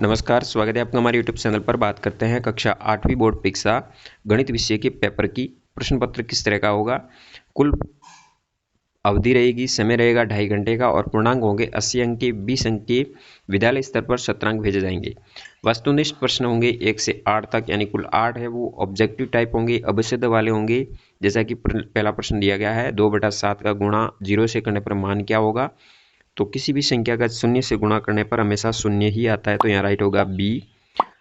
नमस्कार, स्वागत है आपका हमारे यूट्यूब चैनल पर। बात करते हैं कक्षा 8वीं बोर्ड परीक्षा गणित विषय के पेपर की। प्रश्न पत्र किस तरह का होगा। कुल अवधि रहेगी, समय रहेगा 2.5 घंटे का और पूर्णांक होंगे 80 अंक के, 20 अंक के। विद्यालय स्तर पर शतरंक भेजे जाएंगे। वस्तुनिष्ठ प्रश्न होंगे 1 से 8 तक, यानी कुल 8 है वो ऑब्जेक्टिव टाइप होंगे, अभिसिद्ध वाले होंगे। जैसा कि पहला प्रश्न दिया गया है 2/7 का गुणा 0 से करने पर मान क्या होगा। तो किसी भी संख्या का 0 से गुणा करने पर हमेशा 0 ही आता है, तो यहाँ राइट होगा बी।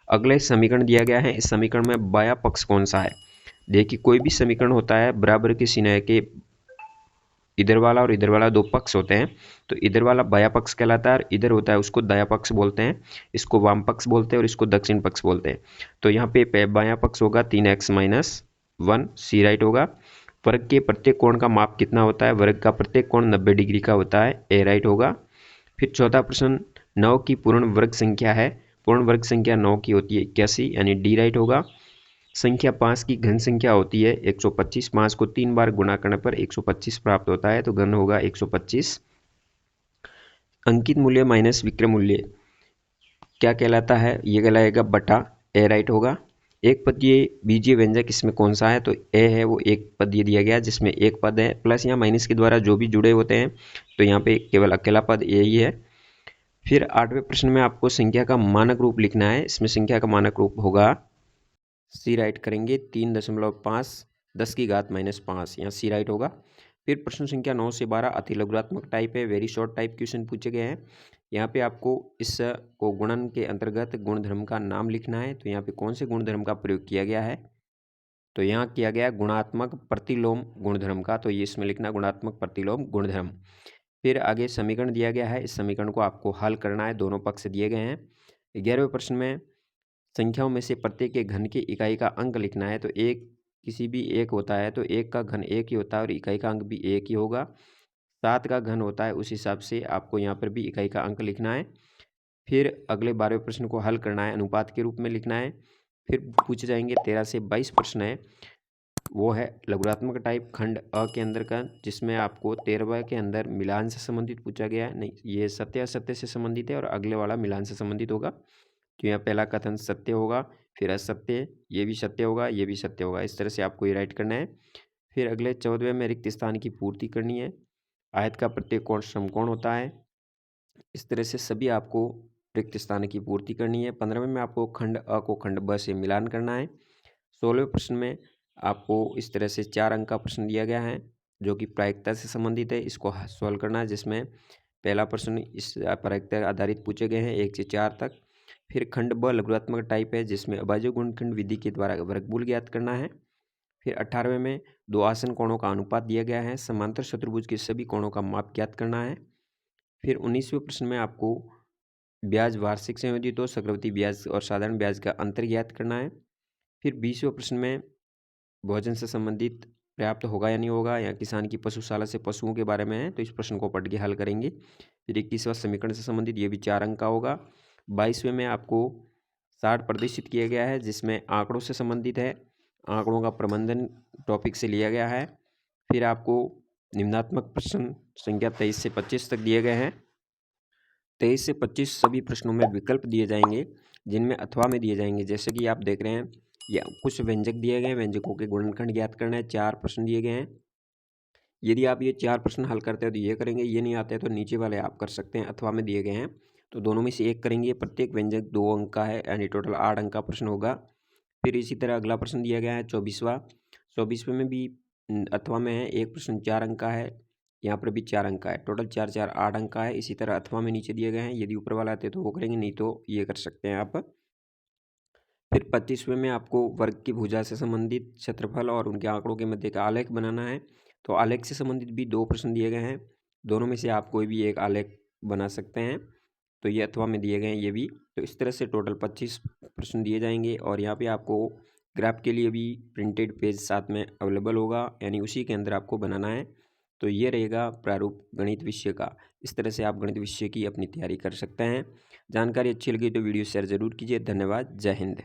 अगले समीकरण दिया गया है, इस समीकरण में बाया पक्ष कौन सा है। देखिए कोई भी समीकरण होता है बराबर के चिन्ह के इधर वाला और इधर वाला दो पक्ष होते हैं, तो इधर वाला बाया पक्ष कहलाता है और इधर होता है उसको दाया पक्ष बोलते हैं। इसको वाम पक्ष बोलते हैं और इसको दक्षिण पक्ष बोलते हैं। तो यहाँ पे बाया पक्ष होगा 3x-1, सी राइट होगा। वर्ग के प्रत्येक कोण का माप कितना होता है, वर्ग का प्रत्येक कोण 90 डिग्री का होता है, ए राइट होगा। फिर चौथा प्रश्न, 9 की पूर्ण वर्ग संख्या है, पूर्ण वर्ग संख्या 9 की होती है 81, यानी डी राइट होगा। संख्या 5 की घन संख्या होती है 125, 5 को 3 बार गुणा करने पर 125 प्राप्त होता है, तो घन होगा 125। अंकित मूल्य माइनस विक्रय मूल्य क्या कहलाता है, ये कहलाएगा बटा, ए राइट होगा। एक पदीय बीजीय व्यंजक इसमें कौन सा है, तो ए है वो एक पदीय दिया गया जिसमें एक पद है, प्लस या माइनस के द्वारा जो भी जुड़े होते हैं, तो यहाँ पे केवल अकेला पद ए ही है। फिर 8वें प्रश्न में आपको संख्या का मानक रूप लिखना है, इसमें संख्या का मानक रूप होगा, सी राइट करेंगे 3.5 10⁻⁻5, यहाँ सी राइट होगा। फिर प्रश्न संख्या 9 से 12 अति लघुत्मक टाइप है, वेरी शॉर्ट टाइप क्वेश्चन पूछे गए हैं। यहाँ पे आपको इस को गुणन के अंतर्गत गुणधर्म का नाम लिखना है, तो यहाँ पे कौन से गुणधर्म का प्रयोग किया गया है, तो यहाँ किया गया गुणात्मक प्रतिलोम गुणधर्म का, तो ये इसमें लिखना गुणात्मक प्रतिलोम गुणधर्म। फिर आगे समीकरण दिया गया है, इस समीकरण को आपको हल करना है, दोनों पक्ष दिए गए हैं। 11वें प्रश्न में संख्याओं में से प्रत्येक के घन की इकाई का अंक लिखना है, तो एक किसी भी एक होता है तो एक का घन एक ही होता है और इकाई का अंक भी एक ही होगा। 7 का घन होता है, उस हिसाब से आपको यहाँ पर भी इकाई का अंक लिखना है। फिर अगले 12वें प्रश्न को हल करना है, अनुपात के रूप में लिखना है। फिर पूछे जाएंगे 13 से 22 प्रश्न है, वो है लघुत्मक टाइप खंड अ के अंदर का, जिसमें आपको 13वें के अंदर मिलान से संबंधित पूछा गया है। नहीं, ये सत्य असत्य से संबंधित है और अगले वाला मिलान से संबंधित होगा। तो यहाँ पहला कथन सत्य होगा, फिर असत्य, ये भी सत्य होगा, ये भी सत्य होगा, इस तरह से आपको ये राइट करना है। फिर अगले 14वें में रिक्त स्थान की पूर्ति करनी है। आयत का प्रत्येक कोण समकोण होता है, इस तरह से सभी आपको रिक्त स्थान की पूर्ति करनी है। 15वें में आपको खंड अ को खंड ब से मिलान करना है। 16वें प्रश्न में आपको इस तरह से 4 अंक का प्रश्न दिया गया है जो कि प्रायिकता से संबंधित है, इसको सॉल्व करना है, जिसमें पहला प्रश्न इस प्रायिकता आधारित पूछे गए हैं 1 से 4 तक। फिर खंड ब लघुत्मक टाइप है, जिसमें अभाज्य गुणनखंड विधि के द्वारा वर्गमूल ज्ञात करना है। फिर 18वें में दो आसन कोणों का अनुपात दिया गया है, समांतर चतुर्भुज के सभी कोणों का माप ज्ञात करना है। फिर 19वें प्रश्न में आपको ब्याज वार्षिक संयोजित हो, चक्रवृद्धि ब्याज और साधारण ब्याज का अंतर ज्ञात करना है। फिर 20वें प्रश्न में भोजन से संबंधित पर्याप्त होगा या नहीं होगा, या किसान की पशुशाला से पशुओं के बारे में है, तो इस प्रश्न को पढ़ के हल करेंगे। फिर 21वां समीकरण से संबंधित, ये भी 4 अंक का होगा। 22वें में आपको 60 प्रदर्शित किया गया है, जिसमें आंकड़ों से संबंधित है, आंकड़ों का प्रबंधन टॉपिक से लिया गया है। फिर आपको निम्नात्मक प्रश्न संख्या 23 से 25 तक दिए गए हैं। 23 से 25 सभी प्रश्नों में विकल्प दिए जाएंगे, जिनमें अथवा में दिए जाएंगे। जैसे कि आप देख रहे हैं, या कुछ व्यंजक दिए गए हैं, व्यंजकों के गुणनखंड ज्ञात करना है, 4 प्रश्न दिए गए हैं। यदि आप ये 4 प्रश्न हल करते हैं तो ये करेंगे, ये नहीं आते हैं तो नीचे वाले आप कर सकते हैं, अथवा में दिए गए हैं तो दोनों में से एक करेंगे। प्रत्येक व्यंजक 2 अंक का है, यानी टोटल 8 अंक का प्रश्न होगा। फिर इसी तरह अगला प्रश्न दिया गया है 24वां। 24वें में भी अथवा में है, एक प्रश्न 4 अंक का है, यहाँ पर भी 4 अंक का है, टोटल 4 4 8 अंक का है। इसी तरह अथवा में नीचे दिए गए हैं, यदि ऊपर वाला आते तो वो करेंगे, नहीं तो ये कर सकते हैं आप। फिर 25वें में आपको वर्ग की भुजा से संबंधित क्षेत्रफल और उनके आंकड़ों के मध्य का आलेख बनाना है, तो आलेख से संबंधित भी 2 प्रश्न दिए गए हैं, दोनों में से आप कोई भी एक आलेख बना सकते हैं, तो ये अथवा में दिए गए हैं ये भी। तो इस तरह से टोटल 25 प्रश्न दिए जाएंगे और यहाँ पे आपको ग्राफ के लिए भी प्रिंटेड पेज साथ में अवेलेबल होगा, यानी उसी के अंदर आपको बनाना है। तो ये रहेगा प्रारूप गणित विषय का। इस तरह से आप गणित विषय की अपनी तैयारी कर सकते हैं। जानकारी अच्छी लगी तो वीडियो शेयर ज़रूर कीजिए। धन्यवाद। जय हिंद।